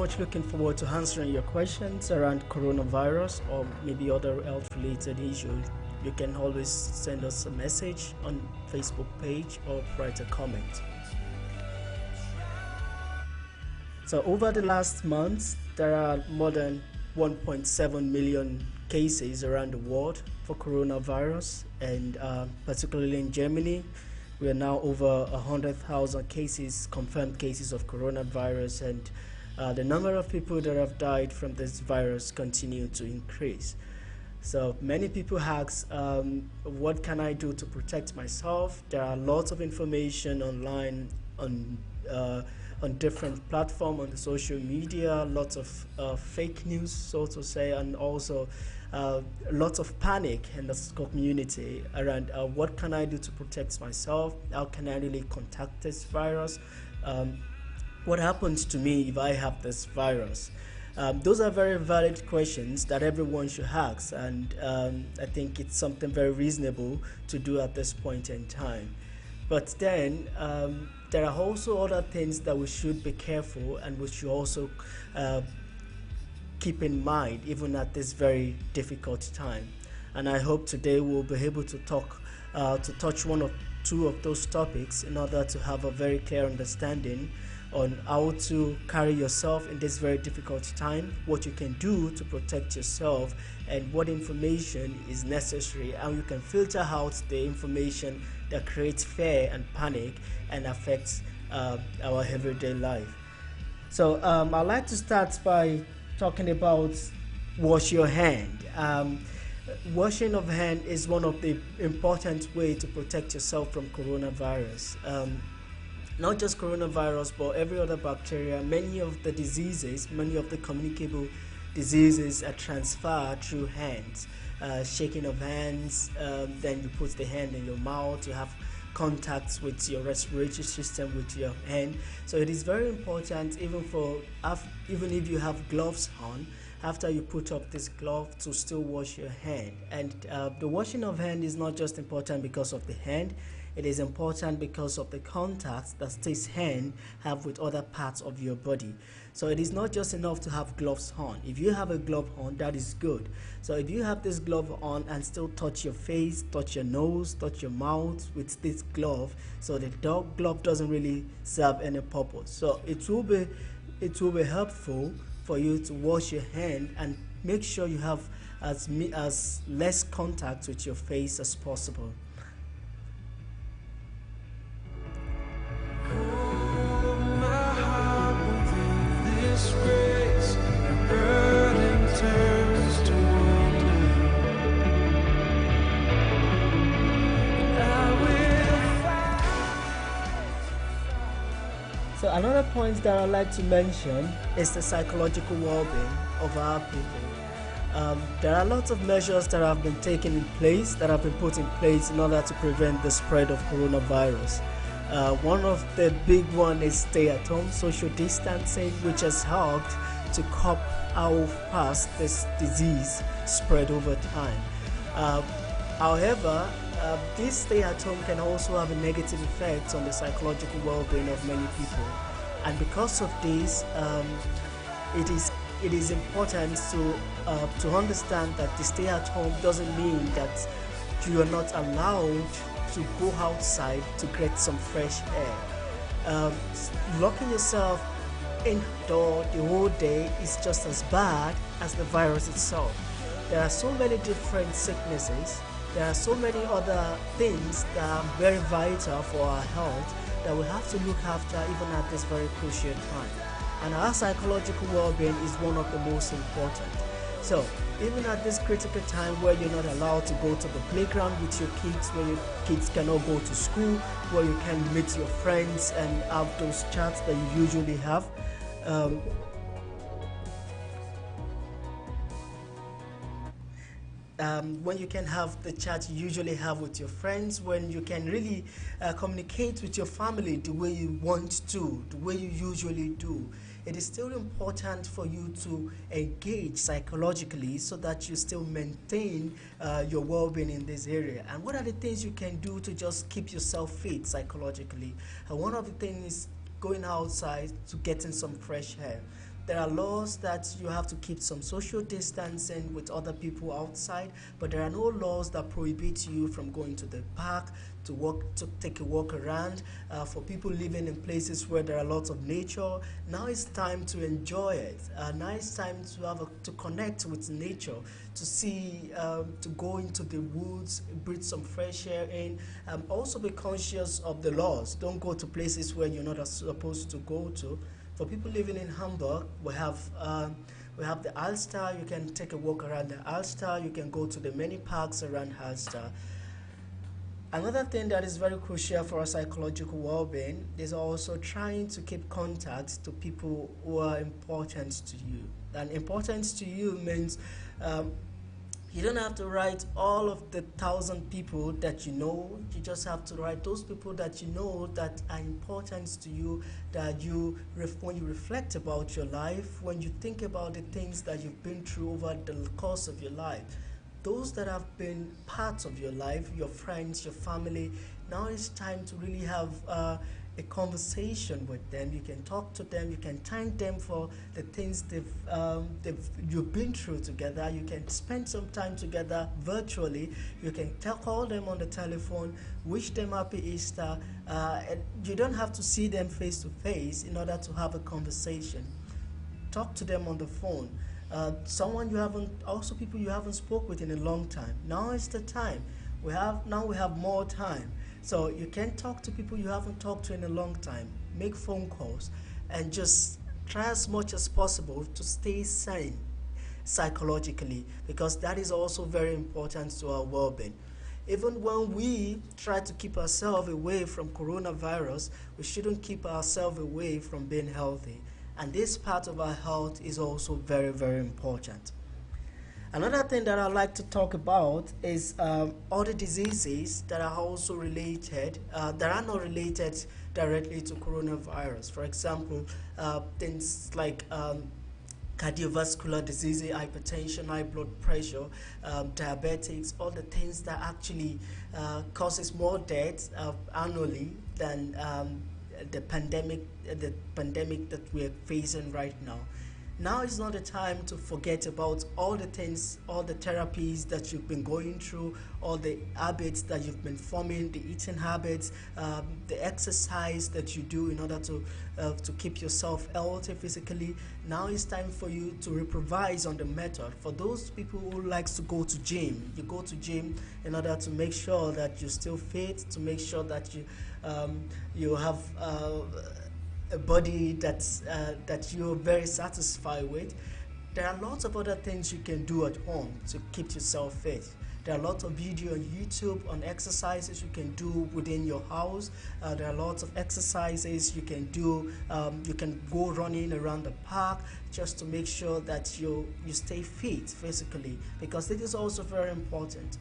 much looking forward to answering your questions around coronavirus or maybe other health-related issues. You can always send us a message on Facebook page or write a comment. So over the last month, there are more than 1.7 million cases around the world for coronavirus, and particularly in Germany, we are now over 100,000 cases, confirmed cases of coronavirus, and the number of people that have died from this virus continue to increase. So many people ask, what can I do to protect myself? There are lots of information online on different platforms, on the social media, lots of fake news, so to say, and also lots of panic in the community around what can I do to protect myself? How can I really contact this virus? What happens to me if I have this virus? Those are very valid questions that everyone should ask, and I think it's something very reasonable to do at this point in time. But then there are also other things that we should be careful and we should also keep in mind even at this very difficult time. And I hope today we'll be able to touch one or two of those topics in order to have a very clear understanding on how to carry yourself in this very difficult time, what you can do to protect yourself, and what information is necessary, how you can filter out the information that creates fear and panic and affects our everyday life. So I'd like to start by talking about wash your hand. Washing of hand is one of the important ways to protect yourself from coronavirus. Not just coronavirus, but every other bacteria. Many of the diseases, many of the communicable diseases are transferred through hands. Shaking of hands, then you put the hand in your mouth, you have contacts with your respiratory system with your hand. So it is very important, even if you have gloves on, after you put up this glove, to still wash your hand. And the washing of hand is not just important because of the hand. It is important because of the contacts that this hand have with other parts of your body. So it is not just enough to have gloves on. If you have a glove on, that is good. So if you have this glove on and still touch your face, touch your nose, touch your mouth with this glove, so the glove doesn't really serve any purpose. So it will be helpful for you to wash your hand and make sure you have as less contact with your face as possible. So another point that I'd like to mention is the psychological well-being of our people. There are lots of measures that have been taken in place, that have been put in place in order to prevent the spread of coronavirus. One of the big one is stay-at-home social distancing, which has helped to curb how fast this disease spread over time. However, this stay-at-home can also have a negative effect on the psychological well-being of many people, and because of this, it is important to understand that the stay-at-home doesn't mean that you are not allowed to go outside to get some fresh air. Locking yourself indoor the whole day is just as bad as the virus itself. There are so many different sicknesses. There are so many other things that are very vital for our health that we have to look after even at this very crucial time. And our psychological well-being is one of the most important. So even at this critical time where you're not allowed to go to the playground with your kids, where your kids cannot go to school, where you can meet your friends and have those chats that you usually have, when you can have the chat you usually have with your friends, when you can really communicate with your family the way you want to, the way you usually do, it is still important for you to engage psychologically so that you still maintain your well-being in this area. And what are the things you can do to just keep yourself fit psychologically? One of the things is going outside to getting some fresh air. there are laws that you have to keep some social distancing with other people outside, but there are no laws that prohibit you from going to the park to walk, to take a walk around. For people living in places where there are lots of nature, now it's time to enjoy it. Now it's time to connect with nature, to see, to go into the woods, breathe some fresh air in. Also be conscious of the laws. Don't go to places where you're not supposed to go to. For people living in Hamburg, we have the Alster. You can take a walk around the Alster. You can go to the many parks around Alster. Another thing that is very crucial for our psychological well-being is also trying to keep contact to people who are important to you. And importance to you means you don't have to write all of the 1,000 people that you know. You just have to write those people that you know that are important to you, that when you reflect about your life, when you think about the things that you've been through over the course of your life, those that have been parts of your life, your friends, your family. Now it's time to really have a conversation with them. You can talk to them. You can thank them for the things you've been through together. You can spend some time together virtually. You can call them on the telephone, wish them happy Easter. And you don't have to see them face to face in order to have a conversation. Talk to them on the phone. People you haven't spoke with in a long time. Now is the time. We have more time. So you can talk to people you haven't talked to in a long time. Make phone calls and just try as much as possible to stay sane psychologically, because that is also very important to our well-being. Even when we try to keep ourselves away from coronavirus, we shouldn't keep ourselves away from being healthy. And this part of our health is also very, very important. Another thing that I'd like to talk about is other diseases that are also related, that are not related directly to coronavirus. For example, things like cardiovascular disease, hypertension, high blood pressure, diabetics, all the things that actually causes more deaths annually than the pandemic that we're facing right now. Now is not the time to forget about all the things, all the therapies that you've been going through, all the habits that you've been forming, the eating habits, the exercise that you do in order to keep yourself healthy physically. Now it's time for you to improvise on the method. For those people who likes to go to gym, you go to gym in order to make sure that you're still fit, to make sure that you have a body that you're very satisfied with. There are lots of other things you can do at home to keep yourself fit. There are lots of videos on YouTube on exercises you can do within your house. There are lots of exercises you can do. You can go running around the park just to make sure that you stay fit physically, because it is also very important.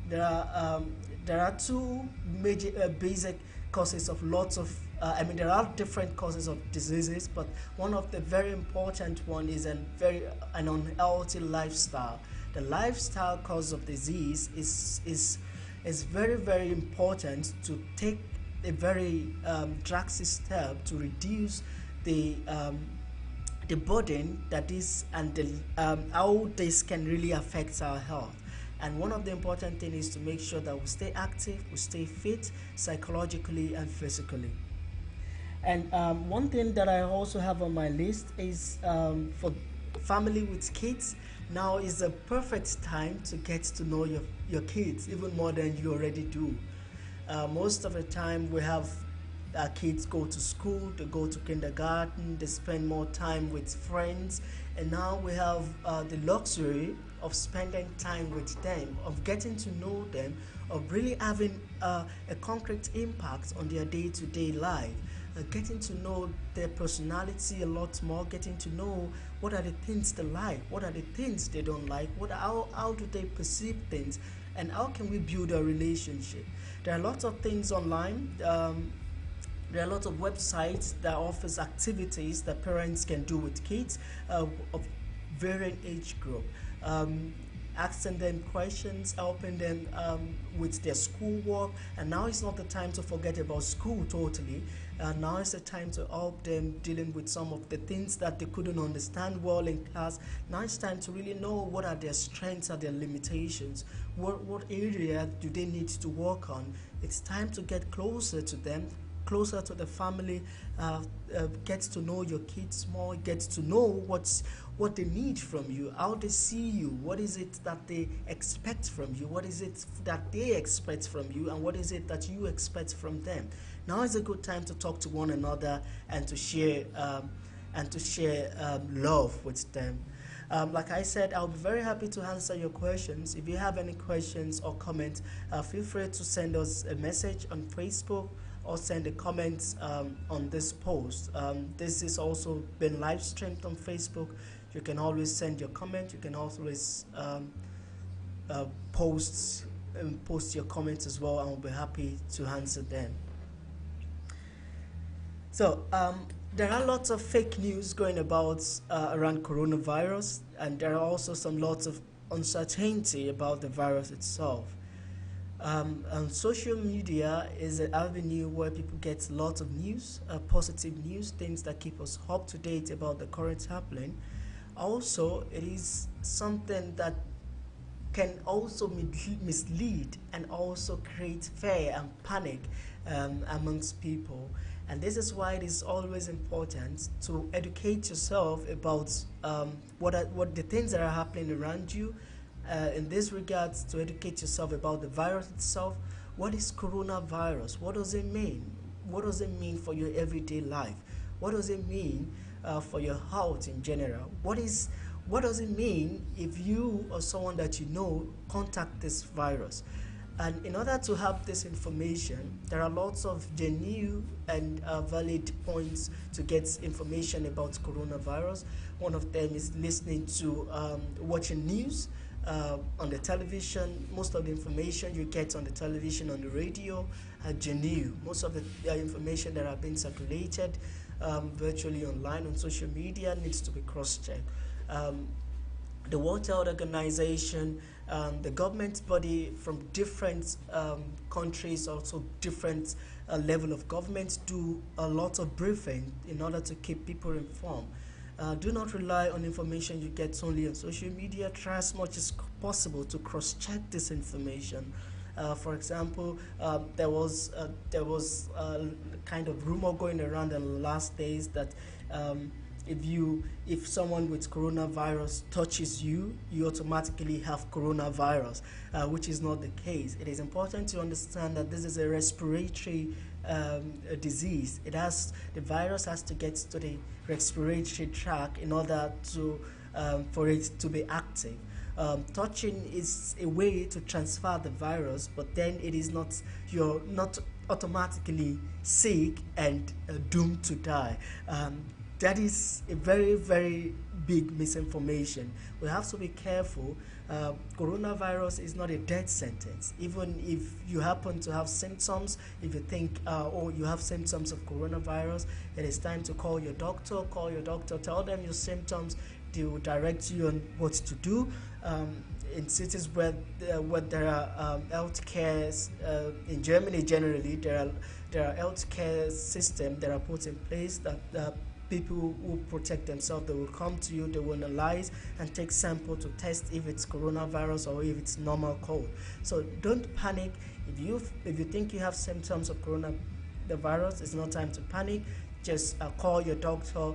There are two major basic causes of lots of there are different causes of diseases, but one of the very important one is an unhealthy lifestyle. The lifestyle cause of disease is very, very important to take a very drastic step to reduce the burden that is and how this can really affect our health. And one of the important things is to make sure that we stay active, we stay fit psychologically and physically. And one thing that I also have on my list is for family with kids. Now is the perfect time to get to know your kids even more than you already do. Most of the time we have our kids go to school, they go to kindergarten, they spend more time with friends, and now we have the luxury of spending time with them, of getting to know them, of really having a concrete impact on their day-to-day life. Getting to know their personality a lot more, getting to know what are the things they like, what are the things they don't like, how do they perceive things, and how can we build a relationship. There are lots of things online. There are lots of websites that offers activities that parents can do with kids of varying age group. asking them questions, helping them with their schoolwork. And now it's not the time to forget about school totally. Now is the time to help them dealing with some of the things that they couldn't understand well in class. Now it's time to really know what are their strengths and their limitations. What area do they need to work on? It's time to get closer to them, closer to the family, get to know your kids more, get to know what they need from you, how they see you, what is it that they expect from you, what is it that they expect from you, and what is it that you expect from them. Now is a good time to talk to one another and to share love with them. Like I said, I'll be very happy to answer your questions. If you have any questions or comments, feel free to send us a message on Facebook or send a comment on this post. This is also been live streamed on Facebook. You can always send your comment. You can always post your comments as well, and we'll be happy to answer them. So there are lots of fake news going about around coronavirus, and there are also lots of uncertainty about the virus itself. And social media is an avenue where people get lots of news, positive news, things that keep us up to date about the current happening. Also, it is something that can also mislead and also create fear and panic amongst people. And this is why it is always important to educate yourself about what the things that are happening around you. In this regard, to educate yourself about the virus itself. What is coronavirus? What does it mean? What does it mean for your everyday life? What does it mean for your health in general? What does it mean if you or someone that you know contact this virus? And in order to have this information, there are lots of genuine and valid points to get information about coronavirus. One of them is listening to watching news on the television. Most of the information you get on the television, on the radio, are genuine. Most of the information that have been circulated virtually online on social media needs to be cross-checked. The World Health Organization, the government body from different countries, also different level of government, do a lot of briefing in order to keep people informed. Do not rely on information you get only on social media. Try as much as possible to cross-check this information. For example, there was kind of rumor going around in the last days that if someone with coronavirus touches you, you automatically have coronavirus, which is not the case. It is important to understand that this is a respiratory disease. The virus has to get to the respiratory tract in order for it to be active. Touching is a way to transfer the virus, but then you're not automatically sick and doomed to die. That is a very, very big misinformation. We have to be careful. Coronavirus is not a death sentence. Even if you happen to have symptoms, if you think you have symptoms of coronavirus, it is time to call your doctor. Call your doctor, tell them your symptoms. They will direct you on what to do. In cities where there are healthcare, in Germany generally, there are healthcare systems that are put in place that people will protect themselves. They will come to you, they will analyze and take sample to test if it's coronavirus or if it's normal cold. So don't panic. If you think you have symptoms of coronavirus, it's not time to panic. Just call your doctor.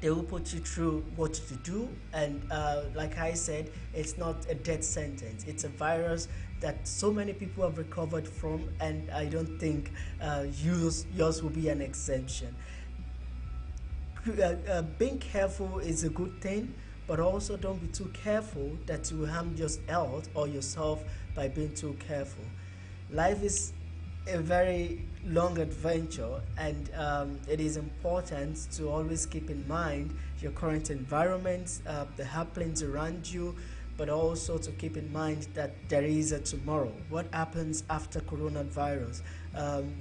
They will put you through what to do. And like I said, it's not a death sentence. It's a virus that so many people have recovered from, and I don't think yours will be an exception. Being careful is a good thing, but also don't be too careful that you will harm your health or yourself by being too careful. Life is a very long adventure, and it is important to always keep in mind your current environment, the happenings around you, but also to keep in mind that there is a tomorrow. What happens after coronavirus?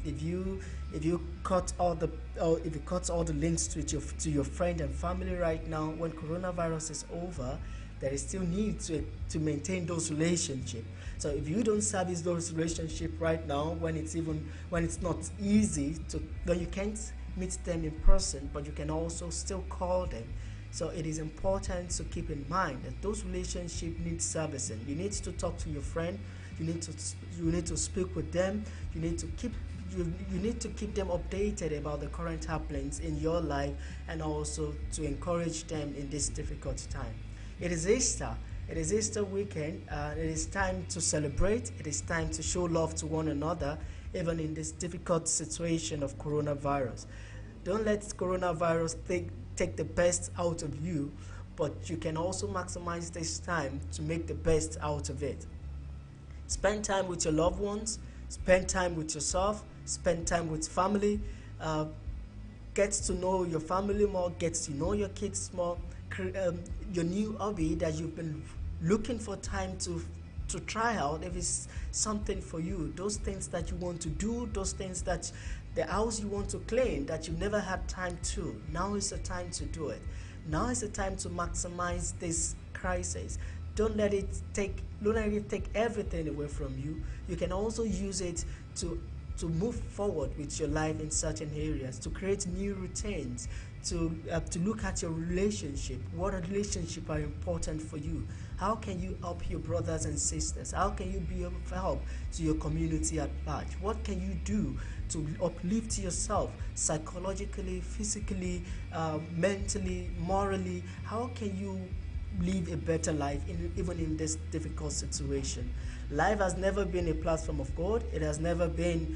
If you cut all the links to your friend and family right now, when coronavirus is over, there is still need to maintain those relationships. So if you don't service those relationships right now, when it's not easy to, when you can't meet them in person, but you can also still call them. So it is important to keep in mind that those relationships need servicing. You need to talk to your friend. You need to speak with them. You need to keep them updated about the current happenings in your life, and also to encourage them in this difficult time. It is Easter. It is Easter weekend. It is time to celebrate. It is time to show love to one another, even in this difficult situation of coronavirus. Don't let coronavirus take the best out of you, but you can also maximize this time to make the best out of it. Spend time with your loved ones. Spend time with yourself. Spend time with family. Get to know your family more. Get to know your kids more. Your new hobby that you've been looking for time to try out, if it's something for you, those things that you want to do, those things that the house you want to clean that you've never had time to, now is the time to do it. Now is the time to maximize this crisis. Don't let it take everything away from you. You can also use it to move forward with your life in certain areas, to create new routines, to look at your relationship. What relationships are important for you? How can you help your brothers and sisters? How can you be of help to your community at large? What can you do to uplift yourself psychologically, physically, mentally, morally? How can you live a better life even in this difficult situation? Life has never been a platform of God. It has never been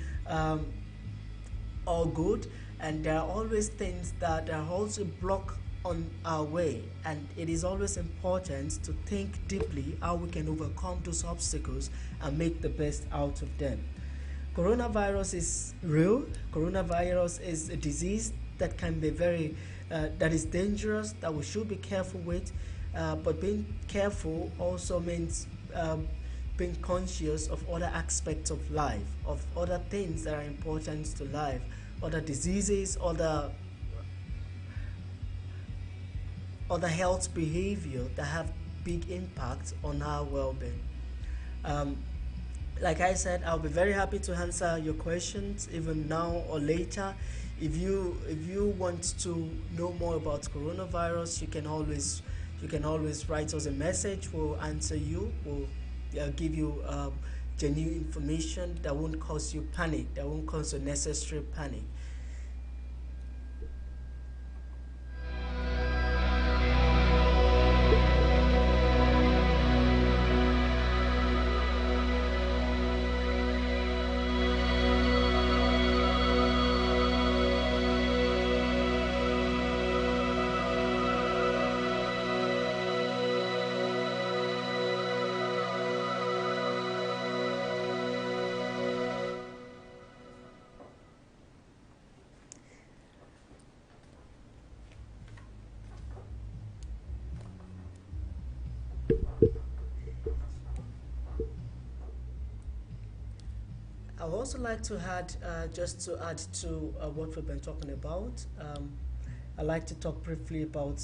all good, and there are always things that are also blocked on our way, and it is always important to think deeply how we can overcome those obstacles and make the best out of them. Coronavirus is real. Coronavirus is a disease that can be that is dangerous, that we should be careful with, but being careful also means being conscious of other aspects of life, of other things that are important to life, other diseases, other health behavior that have big impact on our well-being. Like I said, I'll be very happy to answer your questions even now or later. If you want to know more about coronavirus, you can always write us a message. We'll answer you. We'll give you genuine information that won't cause you panic, that won't cause unnecessary panic. I would also like to add, just to add to what we've been talking about. I'd like to talk briefly about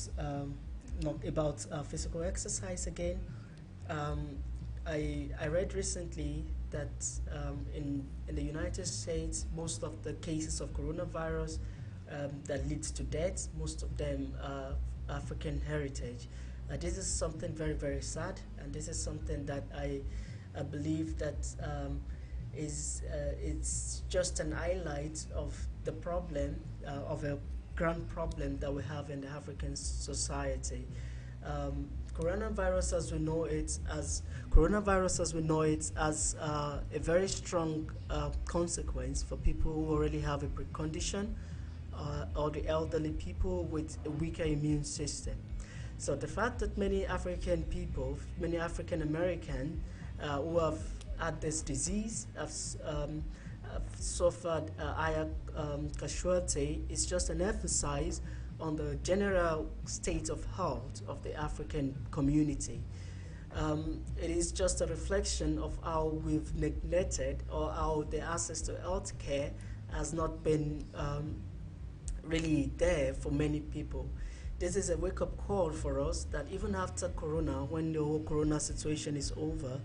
physical exercise again. I read recently that in the United States, most of the cases of coronavirus that leads to death, most of them are African heritage. This is something very, very sad, and this is something that I believe that it's just an highlight of the problem, of a grand problem that we have in the African society. Coronavirus, as we know it, as a very strong consequence for people who already have a precondition, or the elderly people with a weaker immune system. So the fact that many African people, many African American who have had this disease, have suffered higher casualty, is just an emphasis on the general state of health of the African community. It is just a reflection of how we've neglected, or how the access to health care has not been really there for many people. this is a wake-up call for us that even after Corona, when the whole Corona situation is over,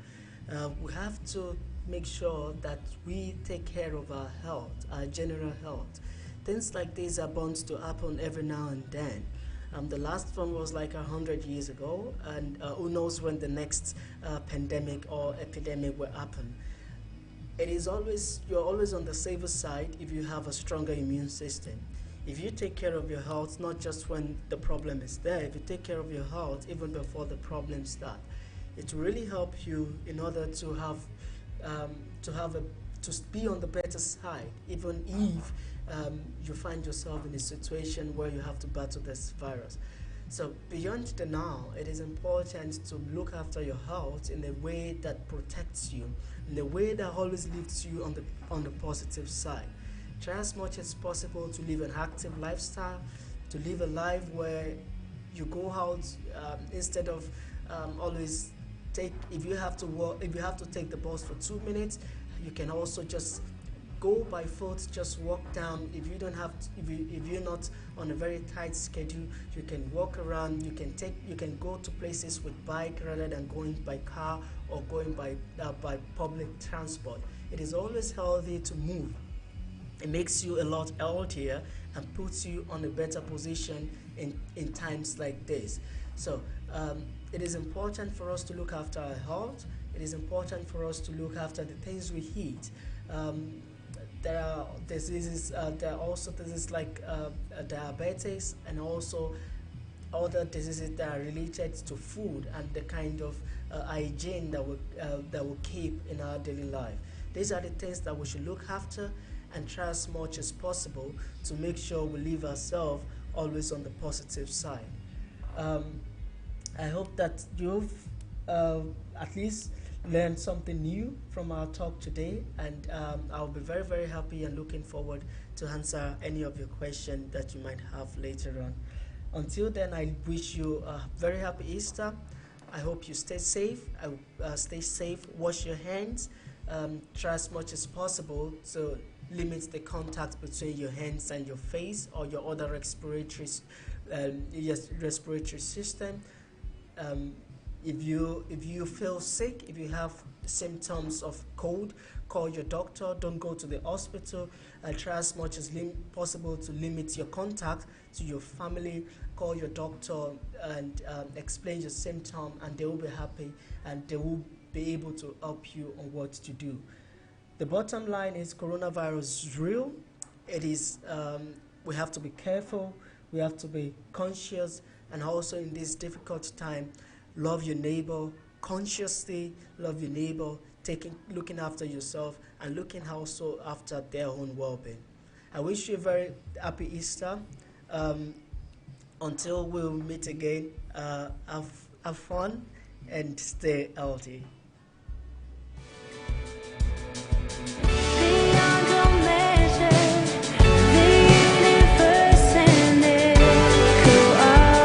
we have to make sure that we take care of our health, our general health. Things like this are bound to happen every now and then. The last one was like 100 years ago, and who knows when the next pandemic or epidemic will happen. You're always on the safer side if you have a stronger immune system. If you take care of your health, not just when the problem is there, if you take care of your health even before the problems start, it will really help you in order to be on the better side, even if you find yourself in a situation where you have to battle this virus. So beyond the now, it is important to look after your health in a way that protects you, in a way that always lifts you on the positive side. Try as much as possible to live an active lifestyle, to live a life where you go out instead of always if you have to take the bus for 2 minutes, you can also just go by foot, just walk down. If you don't have if you're not on a very tight schedule, you can walk around. You can go to places with bike rather than going by car or going by public transport. It is always healthy to move. It makes you a lot healthier and puts you on a better position in times like this. So it is important for us to look after our health. It is important for us to look after the things we eat. There are diseases. There are also diseases like diabetes and also other diseases that are related to food and the kind of hygiene that we keep in our daily life. These are the things that we should look after and try as much as possible to make sure we leave ourselves always on the positive side. I hope that you've at least learned something new from our talk today, and I'll be very, very happy and looking forward to answer any of your questions that you might have later on. Until then, I wish you a very happy Easter. I hope you stay safe. Stay safe, wash your hands, try as much as possible to limit the contact between your hands and your face or your other respiratory system. If you feel sick, if you have symptoms of cold, call your doctor. Don't go to the hospital. Try as much as possible to limit your contact to your family. Call your doctor and explain your symptom, and they will be happy and they will be able to help you on what to do. The bottom line is coronavirus is real. It is. We have to be careful. We have to be conscious, and also in this difficult time, love your neighbor consciously. Love your neighbor, looking after yourself, and looking also after their own well-being. I wish you a very happy Easter. Until we'll meet again, have fun and stay healthy.